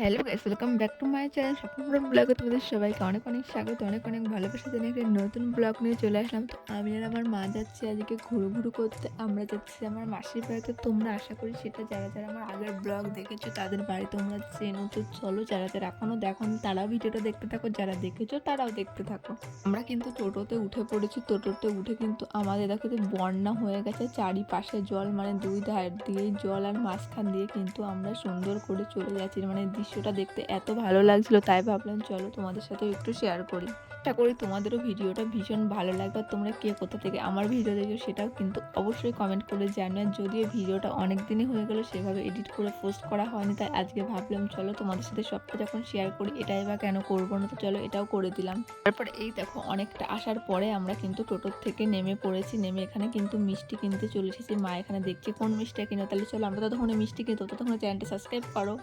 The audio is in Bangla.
Hello guys, welcome back to my channel Swapnapuran ব্লগে তোমাদের সবাইকে অনেক অনেক স্বাগত, অনেক অনেক ভালোবাসা জানিয়ে একটা নতুন ব্লগ নিয়ে চলে আসলাম। তো আমি আর আমার মা যাচ্ছি আজকে ঘুরু করতে। আমরা যাচ্ছি আমার মাসির বাড়িতে। তোমরা আশা করি সেটা যারা যারা আমার আগের ব্লগ দেখেছো তাদের বাড়ি তোমরা চেনো। তো চলো, যারা যারা এখনো দেখোনি তারাও ভিডিওটা দেখতে থাকো, যারা দেখেছো তারাও দেখতে থাকো। আমরা কিন্তু টোটোতে উঠে পড়েছি। টোটোতে উঠে কিন্তু আমাদের দেখো যে বন্যা হয়ে গেছে, চারিপাশে জল, মানে দুই ধার দিয়েই জল, আর মাঝখান দিয়ে কিন্তু আমরা সুন্দর করে চলে যাচ্ছি। মানে দৃশ্যটা দেখতে এত ভালো লাগছিল, তাই ভাবলাম চলো তোমাদের সাথে একটু শেয়ার করি। আশা করি তোমাদেরও ভিডিওটা ভীষণ ভালো লাগবে। আর তোমরা কে কোথা থেকে আমার ভিডিও দেখো সেটাও কিন্তু অবশ্যই কমেন্ট করে জানিও। যদিও ভিডিওটা অনেক দিনই হয়ে গেল, সেভাবে এডিট করে পোস্ট করা হয়নি, তাই আজকে ভাবলাম চলো তোমাদের সাথে সবটা যখন শেয়ার করি, এটাই বা কেন করবো না, তো চলো এটাও করে দিলাম। তারপর এই দেখো, অনেকটা আসার পরে আমরা কিন্তু টোটোর থেকে নেমে পড়েছি। নেমে এখানে কিন্তু মিষ্টি কিনতে চলে এসেছি। মা এখানে দেখছে কোন মিষ্টিটা কিনো, তাহলে চলো আমরা ততক্ষণে মিষ্টি কিনতে, ততক্ষণে চ্যানেলটা সাবস্ক্রাইব করো।